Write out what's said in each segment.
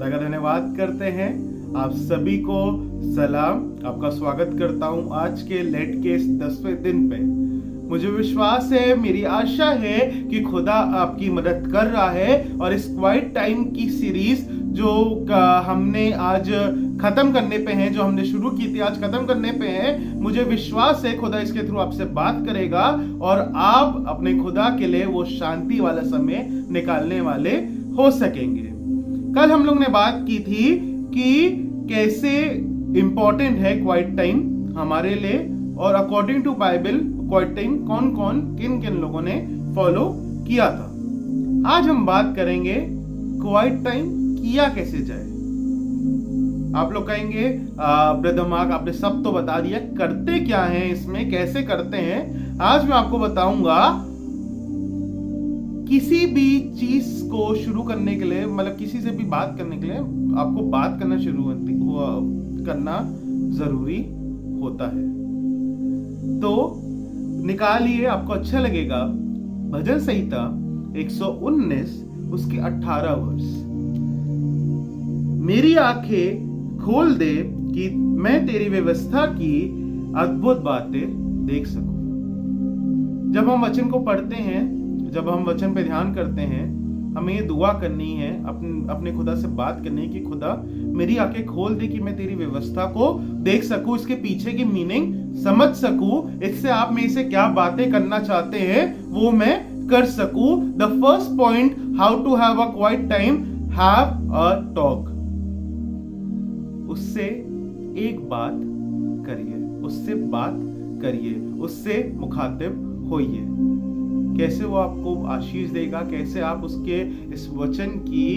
खुदा का धन्यवाद करते हैं। आप सभी को सलाम, आपका स्वागत करता हूं आज के लेट के इस 10वें दिन पे। मुझे विश्वास है, मेरी आशा है कि खुदा आपकी मदद कर रहा है और इस क्वाइट टाइम की सीरीज जो हमने आज खत्म करने पे हैं, जो हमने शुरू की थी आज खत्म करने पे हैं, मुझे विश्वास है खुदा इसके थ्रू आपसे बात करेगा और आप अपने खुदा के लिए वो शांति वाला समय निकालने वाले हो सकेंगे। कल हम लोग ने बात की थी कि कैसे इंपॉर्टेंट है क्वाइट टाइम हमारे लिए और according to Bible quiet time कौन कौन किन किन लोगों ने फॉलो किया था। आज हम बात करेंगे क्वाइट टाइम किया कैसे जाए। आप लोग कहेंगे ब्रदर मार्क आपने सब तो बता दिया, करते क्या हैं इसमें, कैसे करते हैं। आज मैं आपको बताऊंगा किसी भी चीज को शुरू करने के लिए, मतलब किसी से भी बात करने के लिए आपको बात करना शुरू करना जरूरी होता है। तो निकालिए, आपको अच्छा लगेगा, भजन संहिता 119 उसके 18 वर्ष। मेरी आंखें खोल दे कि मैं तेरी व्यवस्था की अद्भुत बातें देख सकूं। जब हम वचन को पढ़ते हैं, जब हम वचन पे ध्यान करते हैं, हमें ये दुआ करनी है, अपने खुदा से बात करनी है कि खुदा मेरी आंखें खोल दे कि मैं तेरी व्यवस्था को देख सकूं, इसके पीछे की मीनिंग समझ सकूं, इससे आप में से क्या बातें करना चाहते हैं वो मैं कर सकूं। The first point, how to have a quiet time, have a talk. उससे एक बात करिए, उससे बात करिए, उससे मुखातिब होइए। कैसे वो आपको आशीष देगा, कैसे आप उसके इस वचन की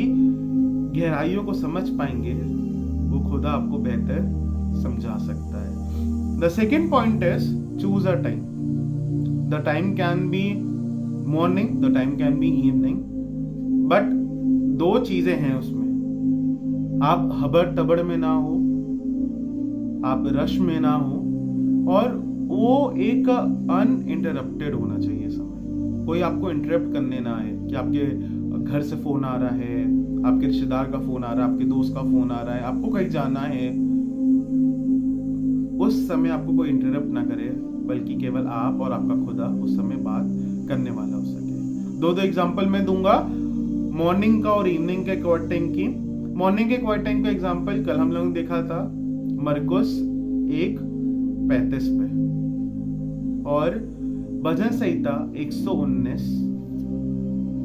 गहराइयों को समझ पाएंगे, वो खुदा आपको बेहतर समझा सकता है। The second point is choose a time. The time can be morning, the time can be evening, but दो चीजें हैं उसमें। आप हबड़ तबड़ में ना हो, आप रश में ना हो, और वो एक अनइंटरप्टेड होना चाहिए समय। कोई आपको इंटरप्ट करने ना आए कि आपके घर से फोन आ रहा है, आपके रिश्तेदार का फोन आ रहा है, आपके दोस्त का फोन आ रहा है, आपको कहीं जाना है, उस समय आपको कोई इंटरप्ट ना करे, बल्कि केवल आप और आपका खुदा उस समय बात करने वाला हो सके। दो एग्जांपल मैं दूंगा, मॉर्निंग का और इवनिंग के क्वाइट टाइम की। मॉर्निंग के क्वाइट टाइम का एग्जांपल कल हम लोगों ने देखा था मरकुस 1:35 पे, और भजन संहिता 119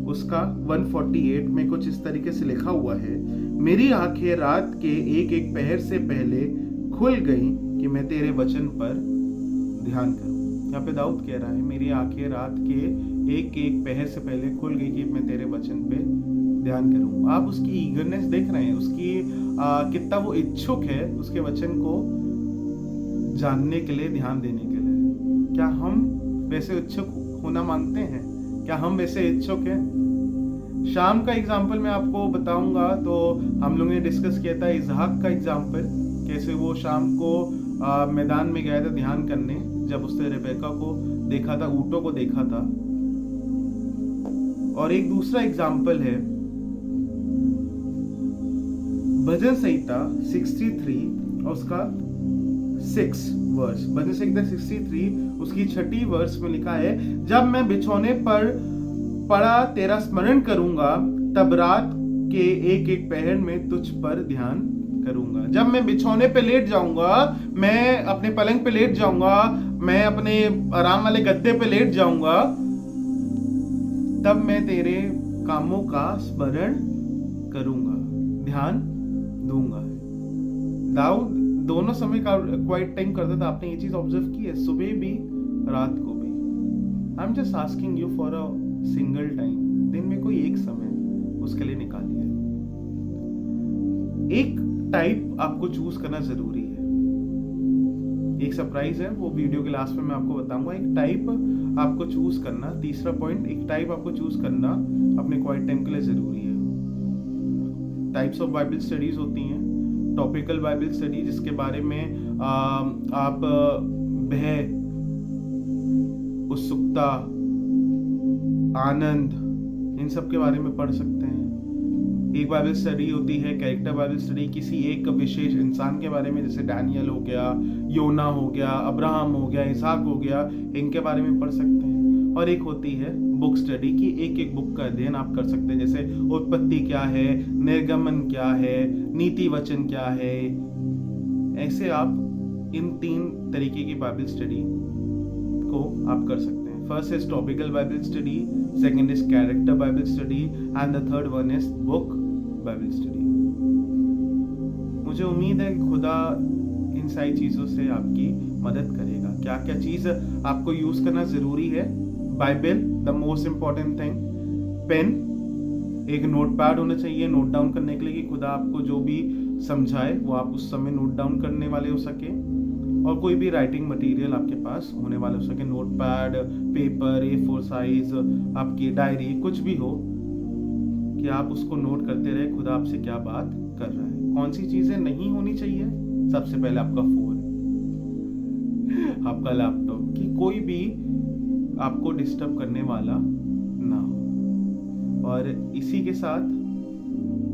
उसका 148 में कुछ इस तरीके से लिखा हुआ है, मेरी आंखें रात के एक एक पहर से पहले खुल गई कि मैं तेरे वचन पर ध्यान करूं। यहाँ पे दाऊद कह रहा है, मेरी आंखें रात के एक एक पहर से पहले खुल गई कि मैं तेरे वचन पे ध्यान करूं। आप उसकी ईगरनेस देख रहे हैं, उसकी कितना वो इच्छुक है उसके वचन को जानने के लिए, ध्यान देने के लिए। क्या हम वैसे इच्छुक होना मांगते हैं? क्या हम वैसे इच्छुक हैं? शाम का एग्जाम्पल मैं आपको बताऊंगा। तो हम लोगों ने डिस्कस किया था इसहाक का एग्जाम्पल, कैसे वो शाम को मैदान में गया था ध्यान करने, जब उसने रेबेका को देखा था, ऊँटों को देखा था। और एक दूसरा एग्जाम्पल है भजन संहिता 63 और उसका 6 वर्स। भजन संहिता 63 उसकी 6 वर्स में लिखा है, जब मैं बिछौने पर पड़ा तेरा स्मरण करूंगा, तब रात के एक एक पहर में तुझ पर ध्यान करूंगा। जब मैं बिछौने पे लेट जाऊंगा, मैं अपने पलंग पे लेट जाऊंगा, मैं अपने आराम वाले गद्दे पे लेट जाऊंगा, तब मैं तेरे कामों का स्मरण करूंगा, ध्यान दूंगा। दाऊद दोनों समय का क्वाइट टाइम करता था। आपने ये चीज ऑब्जर्व की है, सुबह भी रात को भी। I am just asking you for a single time, दिन में कोई एक समय उसके लिए निकालिए। एक टाइप आपको चूज करना जरूरी है। एक सरप्राइज है, वो वीडियो के लास्ट में मैं आपको बताऊंगा। एक टाइप आपको चूज करना, तीसरा पॉइंट, एक टाइप आपको चूज करना अपने क्वाइट टाइम के लिए जरूरी है। टाइप्स ऑफ बाइबल स्टडीज होती हैं, टॉपिकल बाइबल स्टडी जिसके बारे में आप भय, उत्सुकता, आनंद, इन सब के बारे में पढ़ सकते हैं। एक बाइबल स्टडी होती है कैरेक्टर बाइबल स्टडी, किसी एक विशेष इंसान के बारे में, जैसे डैनियल हो गया, योना हो गया, अब्राहम हो गया, इसहाक हो गया, इनके बारे में पढ़ सकते हैं। और एक होती है बुक स्टडी की, एक एक बुक का अध्ययन आप कर सकते हैं, जैसे उत्पत्ति क्या है, निर्गमन क्या है, नीति वचन क्या है। ऐसे आप इन 3 तरीके की बाइबल स्टडी को आप कर सकते हैं। First is topical Bible study, second is character Bible study and the third one is book Bible study. मुझे उम्मीद है कि खुदा इन सारी चीज़ों से आपकी मदद करेगा। क्या क्या चीज़ आपको यूज़ करना ज़रूरी है? Bible, the most important thing, pen, एक नोट पैड होना चाहिए नोट डाउन करने के लिए कि खुदा आपको जो भी समझाए वो आप उस समय नोट डाउन करने वाले हो सके, और कोई भी राइटिंग मटेरियल आपके पास होने वाले हो सके, note pad, paper, A4 size, आपकी डायरी, कुछ भी हो, कि आप उसको नोट करते रहे खुदा आपसे क्या बात कर रहा है। कौन सी चीज़ें नहीं होनी चाहिए? सबसे पहले आपका फ़ोन, आपका लैपटॉप, कि कोई भी आपको डिस्टर्ब करने वाला ना हो। और इसी के साथ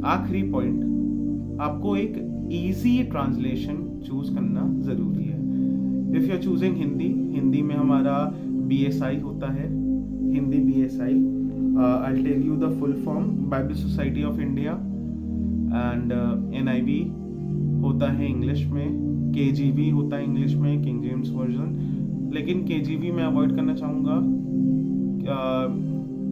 आखिरी पॉइंट, आपको एक इजी ट्रांसलेशन चूज करना ज़रूरी है। If you are choosing Hindi, Hindi में हमारा BSI होता है, Hindi BSI, I'll tell you the full form, Bible society of India, and NIV होता है इंग्लिश में, KJV होता है इंग्लिश में, किंग जेम्स वर्जन। लेकिन KJV में अवॉइड करना चाहूँगा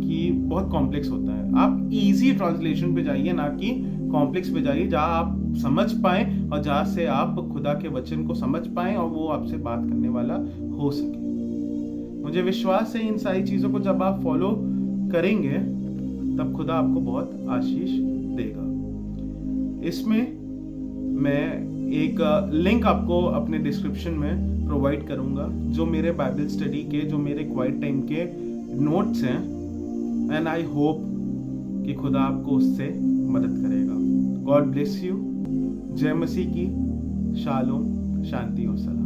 कि बहुत कॉम्प्लेक्स होता है। आप इजी ट्रांसलेशन पे जाइए, ना कि कॉम्प्लेक्स पे जाइए, जहाँ आप समझ पाएँ और जहाँ से आप खुदा के वचन को समझ पाएँ और वो आपसे बात करने वाला हो सके। मुझे विश्वास है इन सारी चीज़ों को जब आप फॉलो करेंगे तब खुदा आपको बहुत आशीष देगा। इसमें मैं एक लिंक आपको अपने डिस्क्रिप्शन में प्रोवाइड करूंगा, जो मेरे बाइबल स्टडी के, जो मेरे क्वाइट टाइम के नोट्स हैं, एंड आई होप कि खुदा आपको उससे मदद करेगा। God bless you. जय मसीह की। शालोम, शांति और सलाम।